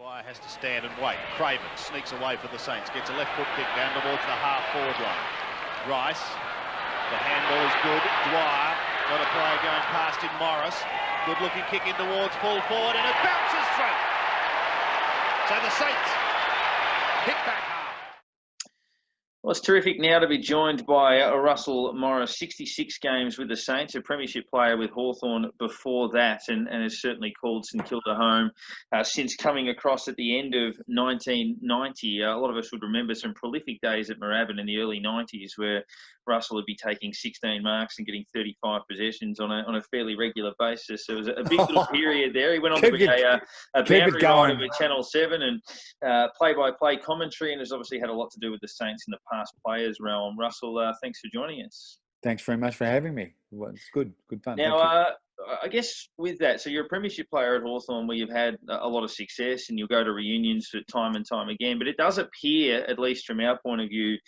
Dwyer has to stand and wait. Craven sneaks away for the Saints. Gets a left foot kick down towards the half-forward line. Rice. The handball is good. Dwyer. Got a player going past him. Morris. Good looking kick in towards full forward and it bounces through. So the Saints hit back hard. Well, it's terrific now to be joined by Russell Morris, 66 games with the Saints, a premiership player with Hawthorn before that, and has certainly called St Kilda home since coming across at the end of 1990. A lot of us would remember some prolific days at Moorabbin in the early 90s where Russell would be taking 16 marks and getting 35 possessions on a fairly regular basis. So it was a big little period there. He went on to be a boundary rider with Channel 7 and play-by-play commentary, and has obviously had a lot to do with the Saints in the past players realm. Russell, thanks for joining us. Thanks very much for having me. Well, it's good fun. Now, I guess with that, so you're a premiership player at Hawthorn where you've had a lot of success and you'll go to reunions for time and time again, but it does appear, at least from our point of view,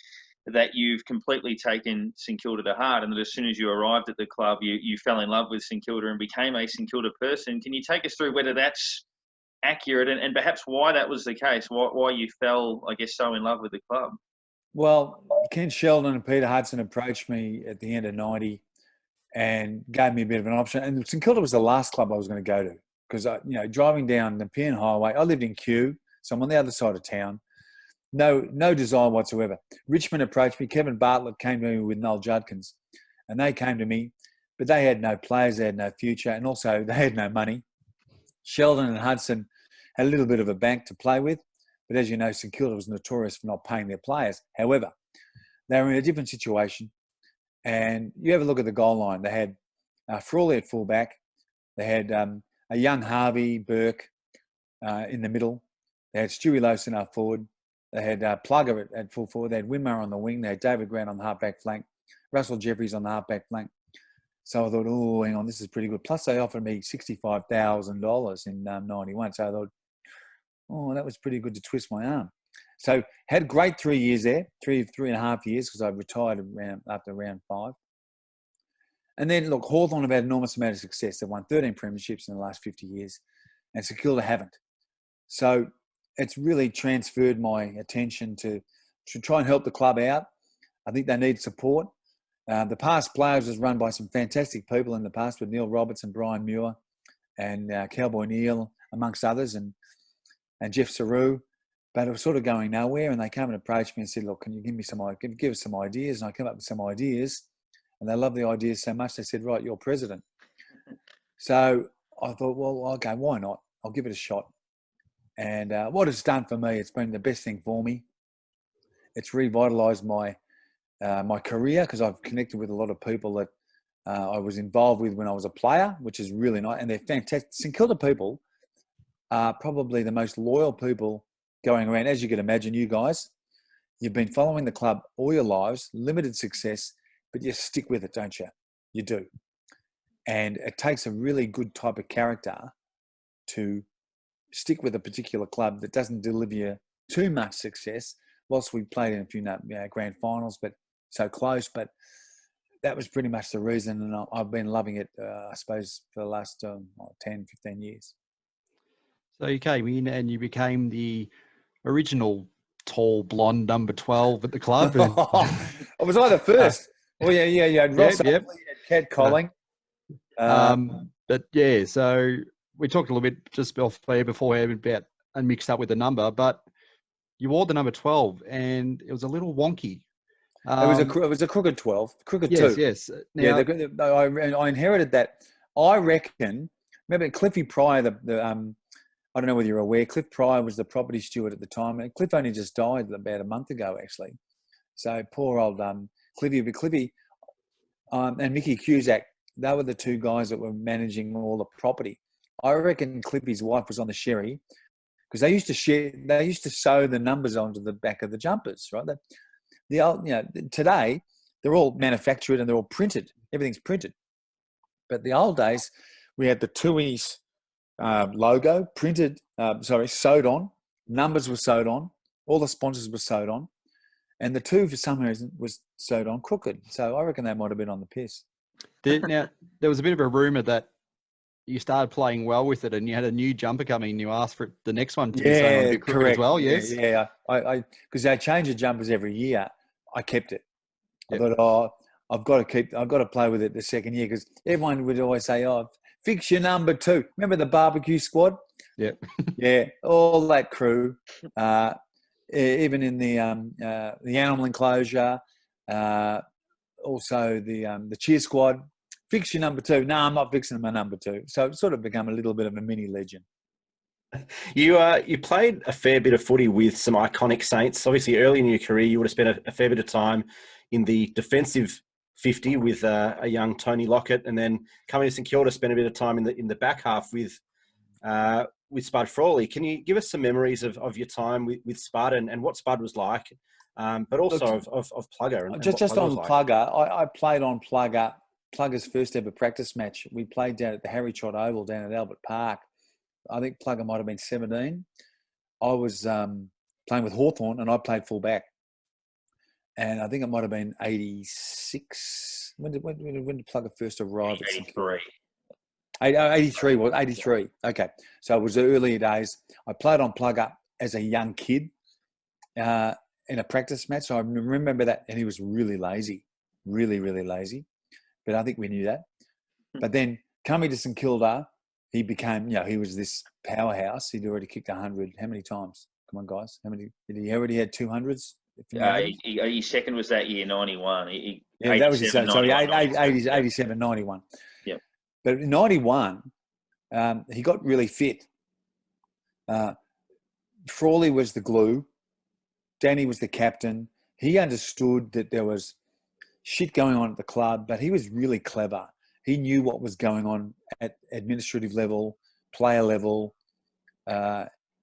that you've completely taken St Kilda to heart, and that as soon as you arrived at the club, you fell in love with St Kilda and became a St Kilda person. Can you take us through whether that's accurate and perhaps why that was the case, why you fell, I guess, so in love with the club? Well, Ken Sheldon and Peter Hudson approached me at the end of 90 and gave me a bit of an option. And St Kilda was the last club I was going to go to because, driving down the Nepean Highway, I lived in Kew, so I'm on the other side of town. No desire whatsoever. Richmond approached me. Kevin Bartlett came to me with Noel Judkins, and they came to me, but they had no players, they had no future, and also they had no money. Sheldon and Hudson had a little bit of a bank to play with, but as you know, St Kilda was notorious for not paying their players. However, they were in a different situation, and you have a look at the goal line. They had Frawley at fullback. They had a young Harvey Burke in the middle. They had Stewie Lowson up forward. They had Plugger at full forward. They had Winmar on the wing. They had David Grant on the halfback flank. Russell Jeffries on the halfback flank. So I thought, oh, hang on, this is pretty good. Plus they offered me $65,000 in 91. So I thought, oh, that was pretty good to twist my arm. So had a great 3 years there, three and a half years, because I retired after round 5. And then, look, Hawthorn have had an enormous amount of success. They've won 13 premierships in the last 50 years, and St Kilda haven't. So it's really transferred my attention to try and help the club out. I think they need support. The past players was run by some fantastic people in the past with Neil Roberts and Brian Muir and Cowboy Neil, amongst others, and Jeff Saru. But it was sort of going nowhere, and they came and approached me and said, look, can you give us some ideas? And I came up with some ideas, and they loved the ideas so much, they said, right, you're president. So I thought, well, okay, why not? I'll give it a shot. And what it's done for me, it's been the best thing for me. It's revitalised my career because I've connected with a lot of people that I was involved with when I was a player, which is really nice. And they're fantastic. St Kilda people are probably the most loyal people going around. As you can imagine, you guys, you've been following the club all your lives, limited success, but you stick with it, don't you? You do. And it takes a really good type of character to stick with a particular club that doesn't deliver you too much success. Whilst we played in a few grand finals, but so close. But that was pretty much the reason, and I've been loving it, I suppose, for the last 10, 15 years. So you came in and you became the original tall, blonde number 12 at the club. And I was either first. Oh, yeah. Ross Oakley, Cat Colling. But yeah, so we talked a little bit just beforehand about and mixed up with the number, but you wore the number 12 and it was a little wonky. It was a crooked 12, crooked 2. Yes. Now, I inherited that. I reckon, remember Cliffy Pryor, I don't know whether you're aware, Cliff Pryor was the property steward at the time. And Cliff only just died about a month ago, actually. So poor old Cliffy. But Cliffy and Mickey Cusack, they were the two guys that were managing all the property. I reckon Cliffy's wife was on the sherry because they used to sew the numbers onto the back of the jumpers, right? Today they're all manufactured and they're all printed. Everything's printed. But the old days, we had the Tui's logo printed, sewed on. Numbers were sewed on. All the sponsors were sewed on. And the 2, for some reason, was sewed on crooked. So I reckon they might have been on the piss. Now, there was a bit of a rumour that you started playing well with it, and you had a new jumper coming, and you asked for the next one to be Yeah, a bit crooked correct. as well. Yes, Yeah. I because they change the jumpers every year. I kept it. Yep. I thought, I've got to play with it the second year, because everyone would always say, fix your number 2. Remember the barbecue squad? Yep. Yeah, all that crew. Even in the animal enclosure, also the cheer squad. Fix your number 2. No, I'm not fixing my number 2. So it's sort of become a little bit of a mini legend. You played a fair bit of footy with some iconic Saints. Obviously, early in your career, you would have spent a fair bit of time in the defensive 50 with a young Tony Lockett, and then coming to St Kilda, spent a bit of time in the back half with Spud Frawley. Can you give us some memories of your time with Spud and what Spud was like, but also of Plugger? And just on like? Plugger, I played on Plugger's first ever practice match. We played down at the Harry Trott Oval down at Albert Park. I think Plugger might have been 17. I was playing with Hawthorn, and I played full back. And I think it might have been 86. When did Plugger first arrive? 83. 83 was 83. Okay, so it was the earlier days. I played on Plugger as a young kid in a practice match. So I remember that, and he was really lazy, really lazy. But I think we knew that. But then coming to St Kilda, he became, he was this powerhouse. He'd already kicked 100. How many times? Come on, guys. How many? Did he already had 200s? His second was that year, 91. That was his second. Sorry, 91, 87, 91. Yeah. But in 91, he got really fit. Frawley was the glue. Danny was the captain. He understood that there was shit going on at the club, but he was really clever. He knew what was going on at administrative level, player level.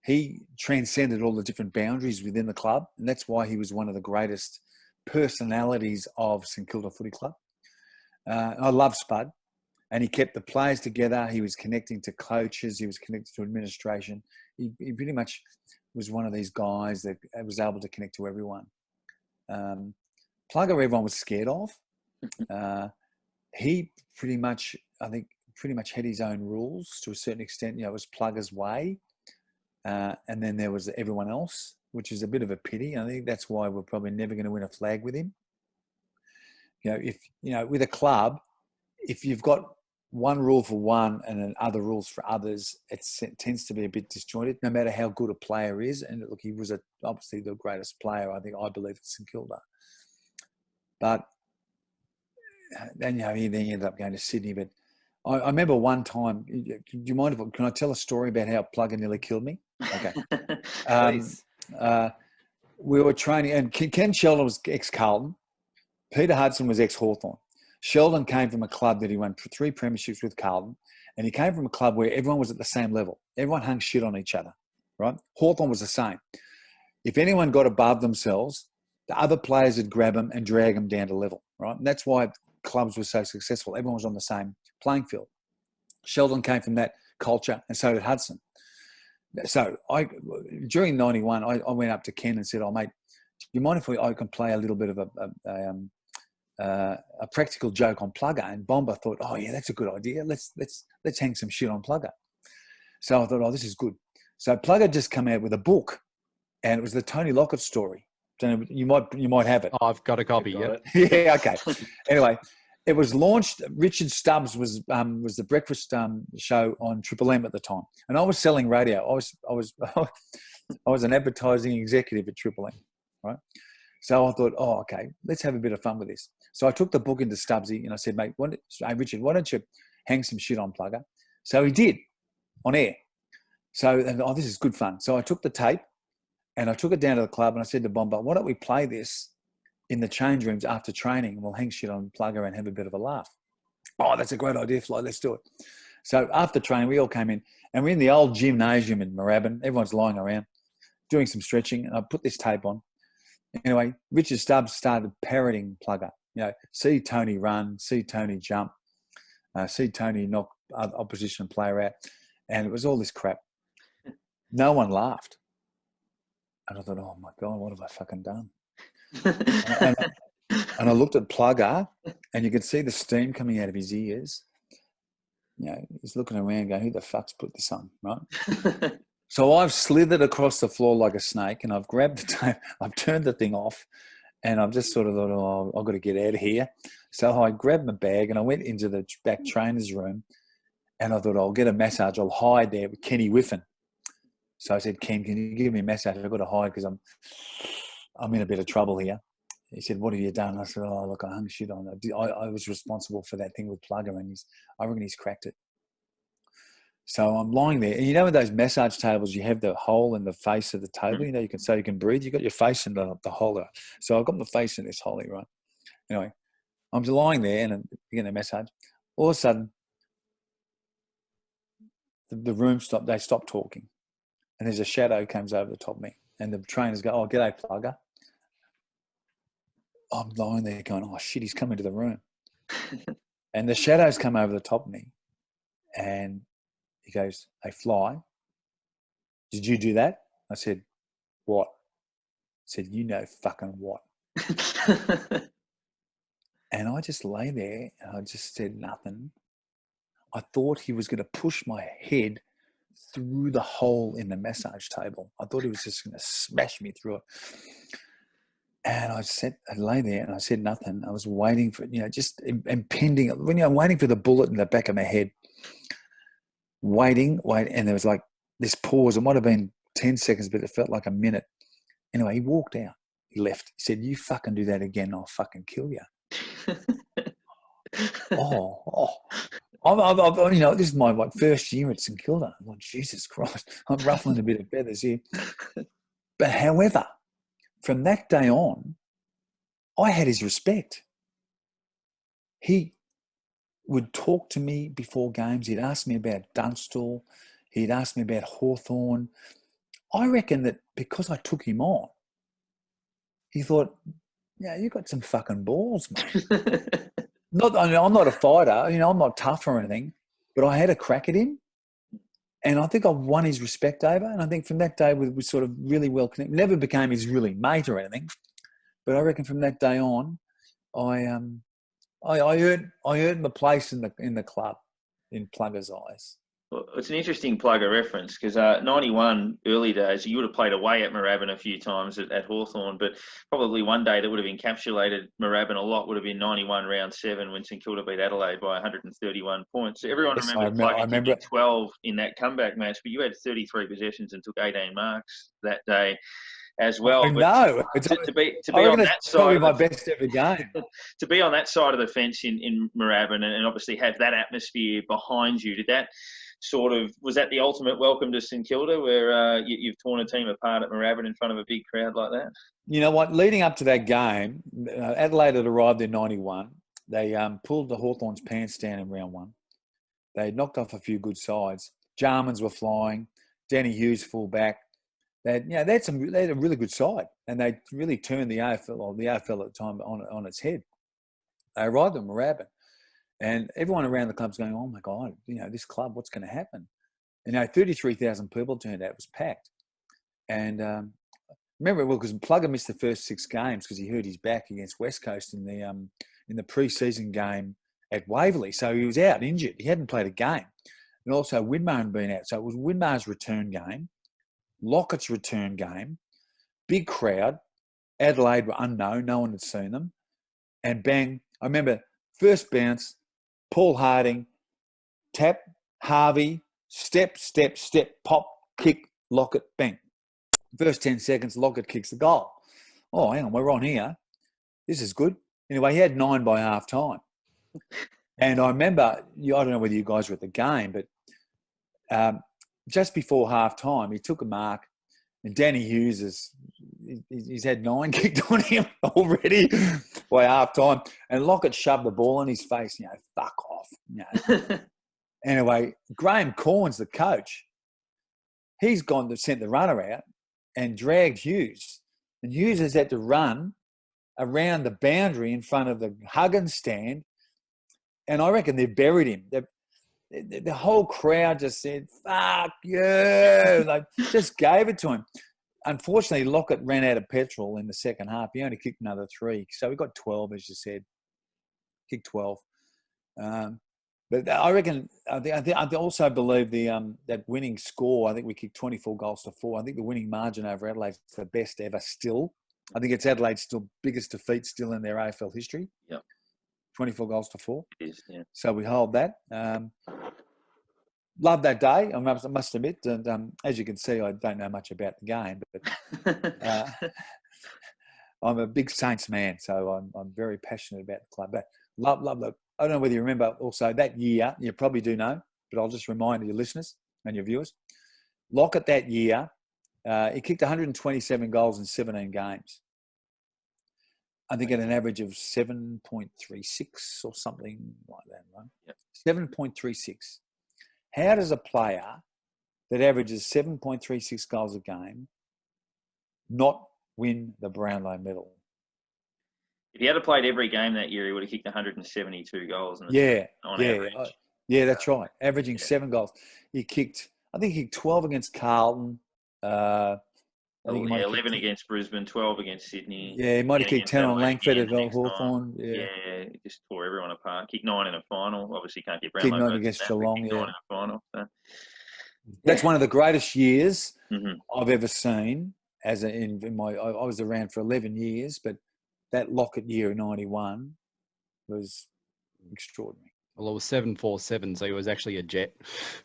He transcended all the different boundaries within the club, and that's why he was one of the greatest personalities of St Kilda Footy Club. I love Spud, and he kept the players together. He was connecting to coaches. He was connected to administration. He pretty much was one of these guys that was able to connect to everyone. Plugger, everyone was scared of. He pretty much had his own rules to a certain extent. It was Plugger's way. And then there was everyone else, which is a bit of a pity. I think that's why we're probably never going to win a flag with him. With a club, if you've got one rule for one and then other rules for others, it tends to be a bit disjointed, no matter how good a player is. And look, he was obviously the greatest player, I believe, at St Kilda. But then, he ended up going to Sydney. But I remember one time, do you mind can I tell a story about how Plugger nearly killed me? Okay. We were training, and Ken Sheldon was ex-Carlton. Peter Hudson was ex-Hawthorn. Sheldon came from a club that he won 3 premierships with Carlton, and he came from a club where everyone was at the same level. Everyone hung shit on each other, right? Hawthorn was the same. If anyone got above themselves, the other players would grab them and drag them down to level, right? And that's why clubs were so successful. Everyone was on the same playing field. Sheldon came from that culture, and so did Hudson. So during 91, I went up to Ken and said, mate, do you mind if I can play a little bit of a practical joke on Plugger? And Bomber thought, yeah, that's a good idea. Let's hang some shit on Plugger. So I thought, this is good. So Plugger just come out with a book, and it was the Tony Lockett story. So you might have it. I've got a copy. Yeah. Yeah. Okay. Anyway, it was launched. Richard Stubbs was the breakfast show on Triple M at the time, and I was selling radio. I was an advertising executive at Triple M, right? So I thought, okay, let's have a bit of fun with this. So I took the book into Stubbsy and I said, mate, Richard, why don't you hang some shit on Plugger? So he did on air. So this is good fun. So I took the tape and I took it down to the club and I said to Bomber, why don't we play this in the change rooms after training, and we'll hang shit on Plugger and have a bit of a laugh. That's a great idea, Fly. Let's do it. So after training, we all came in, and we're in the old gymnasium in Moorabbin. Everyone's lying around, doing some stretching, and I put this tape on. Anyway, Richard Stubbs started parroting Plugger. See Tony run, see Tony jump, see Tony knock opposition player out, and it was all this crap. No one laughed. And I thought, oh my God, what have I fucking done? and I looked at Plugger, and you could see the steam coming out of his ears. he's looking around going, who the fuck's put this on, right? So I've slithered across the floor like a snake, and I've grabbed the tape, I've turned the thing off, and I've just sort of thought, oh, I've got to get out of here. So I grabbed my bag and I went into the back trainer's room, and I thought, I'll get a massage. I'll hide there with Kenny Whiffen. So I said, Ken, can you give me a massage? I've got to hide because I'm in a bit of trouble here. He said, what have you done? I said, oh, look, I hung shit on it. I was responsible for that thing with Plugger, and I reckon he's cracked it. So I'm lying there. And with those massage tables, you have the hole in the face of the table, you can so you can breathe. You've got your face in the hole there. So I've got my face in this hole here, right? Anyway, I'm lying there and I'm getting a massage. All of a sudden, the room stopped. They stopped talking. And there's a shadow comes over the top of me. And the trainers go, oh, g'day, Plugger. I'm lying there going, oh, shit, he's come into the room. And the shadows come over the top of me. And he goes, hey, Fly, did you do that? I said, what? He said, you know fucking what? And I just lay there and I just said nothing. I thought he was going to push my head through the hole in the massage table. I thought he was just going to smash me through it. And I lay there and I said nothing. I was waiting for, just impending, I'm waiting for the bullet in the back of my head. Waiting, and there was like this pause. It might have been 10 seconds, but it felt like a minute. Anyway, he walked out. He left. He said, you fucking do that again, I'll fucking kill you. This is my first year at St Kilda. I'm like, Jesus Christ, I'm ruffling a bit of feathers here. But however, from that day on, I had his respect. He would talk to me before games. He'd ask me about Dunstall. He'd ask me about Hawthorn. I reckon that because I took him on, he thought, yeah, you got some fucking balls, mate. I'm not a fighter. I'm not tough or anything, but I had a crack at him. And I think I won his respect over. And I think from that day, we sort of really well connected. Never became his really mate or anything. But I reckon from that day on, I earned my place in the club, in Plugger's eyes. Well, it's an interesting Plugger reference because 91 early days, you would have played away at Moorabbin a few times at Hawthorn, but probably one day that would have encapsulated Moorabbin a lot would have been 91 round 7 when St Kilda beat Adelaide by 131 points. Everyone remembers Plugger taking 12 in that comeback match, but you had 33 possessions and took 18 marks that day as well. No, to be on that side, probably my best ever game. To be on that side of the fence in Moorabbin and obviously have that atmosphere behind you, was that the ultimate welcome to St Kilda, where you've torn a team apart at Moorabbin in front of a big crowd like that? You know what? Leading up to that game, Adelaide had arrived in 91. They pulled the Hawthorns' pants down in round 1. They knocked off a few good sides. Jarmans were flying. Danny Hughes full back. They had a really good side, and they really turned the AFL at the time on its head. They arrived at Moorabbin, and everyone around the club's going, "Oh my God, this club, what's going to happen?" 33,000 people turned out. It was packed, and remember, because Plugger missed the first 6 games because he hurt his back against West Coast in the pre-season game at Waverley, so he was out injured. He hadn't played a game, and also Widmar had been out, so it was Widmar's return game. Lockett's return game, big crowd. Adelaide were unknown, no one had seen them. And bang, I remember first bounce, Paul Harding, tap, Harvey, step, pop, kick, Lockett, bang. First 10 seconds, Lockett kicks the goal. Oh, hang on, we're on here. This is good. Anyway, he had 9 by half time. And I remember, I don't know whether you guys were at the game, but just before half time, he took a mark, and Danny Hughes he's had 9 kicked on him already by half time, and Lockett shoved the ball in his face. Fuck off. Anyway, Graham Corns, the coach, he's gone to sent the runner out and dragged Hughes, and Hughes has had to run around the boundary in front of the Huggins stand, and I reckon they've buried him. The whole crowd just said, fuck you. They just gave it to him. Unfortunately, Lockett ran out of petrol in the second half. He only kicked another 3. So we got 12, as you said. Kicked 12. But I reckon, I also believe that winning score, I think we kicked 24 goals to 4. I think the winning margin over Adelaide's the best ever still. I think it's Adelaide's still biggest defeat still in their AFL history. Yep. 24 goals to 4. It is, yeah. So we hold that. Love that day, I must admit. And as you can see, I don't know much about the game, but I'm a big Saints man, so I'm very passionate about the club. But love. I don't know whether you remember also that year, you probably do know, but I'll just remind your listeners and your viewers. Lockett that year, he kicked 127 goals in 17 games. I think at an average of 7.36 or something like that, right? Yep. 7.36. How does a player that averages 7.36 goals a game not win the Brownlow medal? If he had played every game that year, he would have kicked 172 goals. On average. Yeah, that's right. Averaging 7 goals. I think he kicked 12 against Carlton. I think 11 against Brisbane, 12 against Sydney. Yeah, he might have kicked 10 on Langford at Hawthorn. Yeah, he just tore everyone apart. Kicked 9 in a final. Obviously, can't get Brownlow. Kicked 9 against Geelong, 9 in a final. So. That's one of the greatest years I've ever seen. I was around for 11 years, but that Lockett year in 91 was extraordinary. Well, it was 747, so he was actually a jet.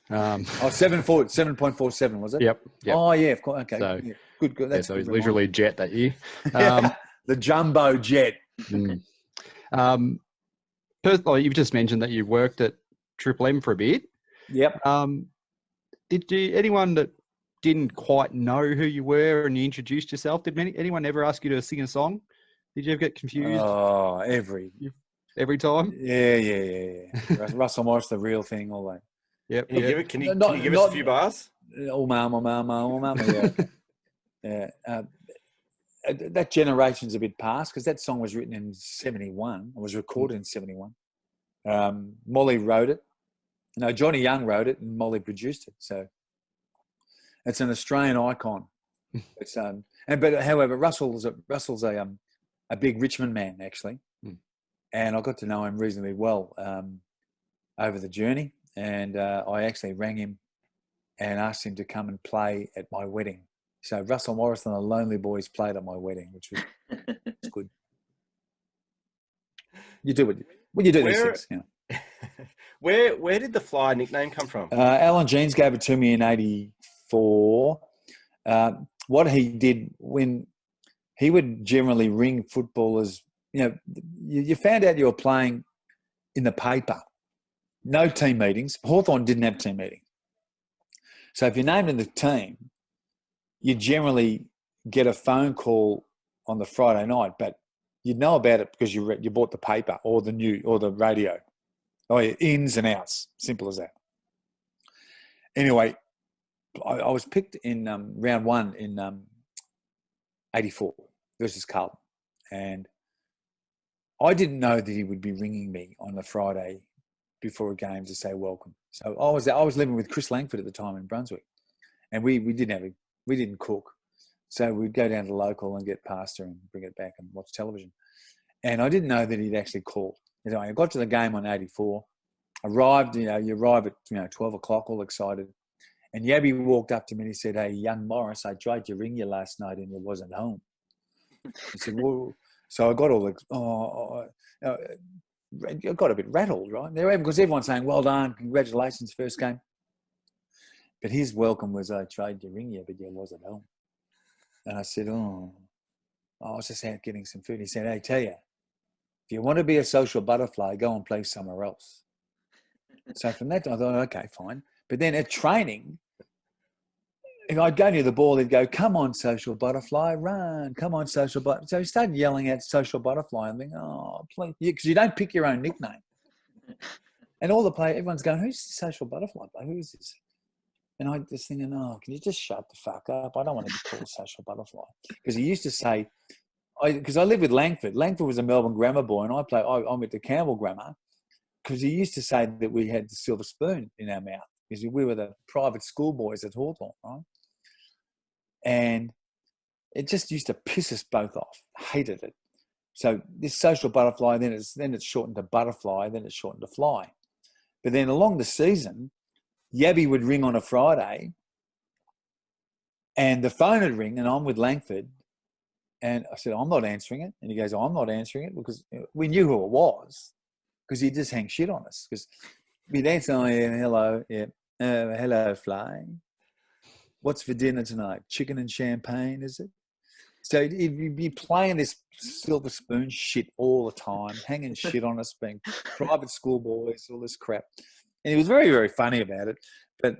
7.47, was it? Yep. Oh, yeah, of course. Okay. So, yeah. Good. That's so he's literally a jet that year. The jumbo jet. Personally, you've just mentioned that you worked at Triple M for a bit. Yep. Anyone that didn't quite know who you were and you introduced yourself, did anyone ever ask you to sing a song? Did you ever get confused? Oh, every time? Yeah. Russell Morris, the real thing, all that. Yep. Can you give us a few bars? Oh, mama, yeah. That generation's a bit past because that song was written in 71. It was recorded in 71. Molly wrote it. No, Johnny Young wrote it and Molly produced it. So it's an Australian icon. It's however, Russell's a big Richmond man actually, and I got to know him reasonably well over the journey. And I actually rang him and asked him to come and play at my wedding. So Russell Morris and the Lonely Boys played at my wedding, which was good. You do what you do these things. You know. Where did the Fly nickname come from? Alan Jeans gave it to me in '84. What he did when he would generally ring footballers, you found out you were playing in the paper. No team meetings. Hawthorn didn't have team meetings. So if you're named in the team, you generally get a phone call on the Friday night, but you'd know about it because you bought the paper or the radio. Oh, yeah, ins and outs. Simple as that. Anyway, I was picked in round 1 in '84 versus Carlton, and I didn't know that he would be ringing me on the Friday before a game to say welcome. So I was living with Chris Langford at the time in Brunswick, and we didn't cook, so we'd go down to local and get pasta and bring it back and watch television. And I didn't know that he'd actually called. Anyway, I got to the game on '84, arrived. You arrive at 12 o'clock, all excited. And Yabby walked up to me and he said, "Hey, young Morris, I tried to ring you last night and you wasn't home." I said, "Well," so I got I got a bit rattled, right? Because everyone's saying, "Well done, congratulations, first game." But his welcome was, "I tried to ring you, but you wasn't home." And I said, "Oh, I was just out getting some food." He said, "Hey, tell you, if you want to be a social butterfly, go and play somewhere else." So from that, I thought, okay, fine. But then at training, if I'd go near the ball, he'd go, "Come on, social butterfly, run. Come on, social butterfly." So he started yelling out social butterfly and thinking, "Oh, please," because you don't pick your own nickname. And all the players, everyone's going, "Who's the social butterfly player? Who is this?" And I just thinking, "Oh, can you just shut the fuck up? I don't want to be called social butterfly." Because he used to say, because I lived with Langford. Langford was a Melbourne grammar boy, and I went to Campbell Grammar, because he used to say that we had the silver spoon in our mouth because we were the private school boys at Hawthorn, right? And it just used to piss us both off. Hated it. So this social butterfly, then it's shortened to butterfly, then it's shortened to fly. But then along the season, Yabby would ring on a Friday and the phone would ring and I'm with Langford. And I said, I'm not answering it. And he goes, I'm not answering it because we knew who it was because he'd just hang shit on us. Because we'd answer, oh, yeah, hello, yeah, hello, Fly. What's for dinner tonight? Chicken and champagne, is it? So you'd be playing this silver spoon shit all the time, hanging shit on us, being private school boys, all this crap. And he was very, very funny about it. But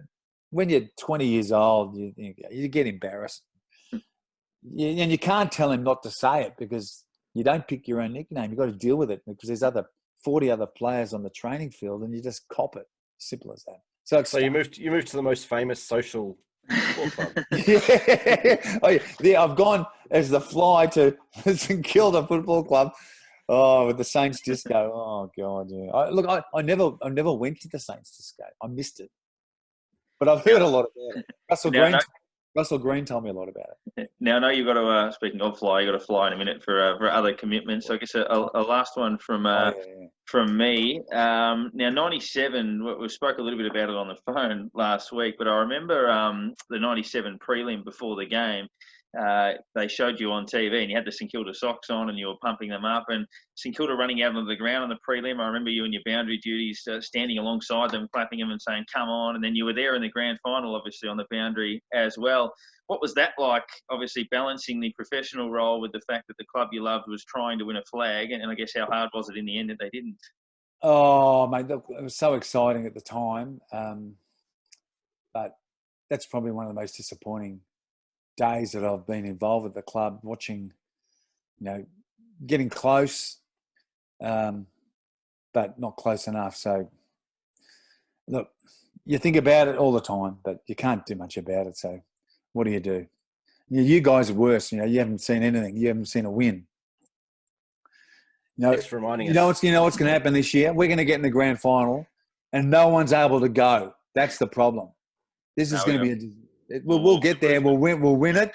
when you're 20 years old, you get embarrassed. And you can't tell him not to say it because you don't pick your own nickname. You've got to deal with it because there's 40 other players on the training field and you just cop it. Simple as that. So you moved to the most famous social club. Yeah, I've gone as the Fly to St Kilda Football Club. Oh, with the Saints disco. Oh God, yeah. I never went to the Saints disco. I missed it, but I've heard a lot about it. Russell Green told me a lot about it. Now I know you've got to. Speaking of fly, you've got to fly in a minute for other commitments. So I guess a last one from me. Now 97. We spoke a little bit about it on the phone last week, but I remember the 97 prelim before the game. They showed you on TV and you had the St Kilda socks on and you were pumping them up and St Kilda running out onto the ground on the prelim. I remember you and your boundary duties standing alongside them, clapping them and saying, come on. And then you were there in the grand final, obviously on the boundary as well. What was that like, obviously balancing the professional role with the fact that the club you loved was trying to win a flag? And I guess how hard was it in the end that they didn't? Oh, mate, look, it was so exciting at the time. But that's probably one of the most disappointing days that I've been involved with the club, watching, getting close, but not close enough. So, look, you think about it all the time, but you can't do much about it. So, what do you do? You guys are worse. You haven't seen anything. You haven't seen a win. Thanks for reminding us. You know what's going to happen this year? We're going to get in the grand final, and no one's able to go. That's the problem. This is going to be. We'll get there. We'll win it,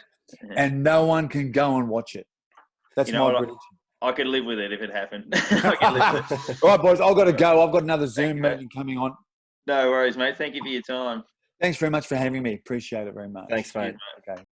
and no one can go and watch it. That's my prediction. I could live with it if it happened. I could live with it. All right, boys. I've got to go. I've got another Zoom meeting coming on. No worries, mate. Thank you for your time. Thanks very much for having me. Appreciate it very much. Thanks, mate. Okay.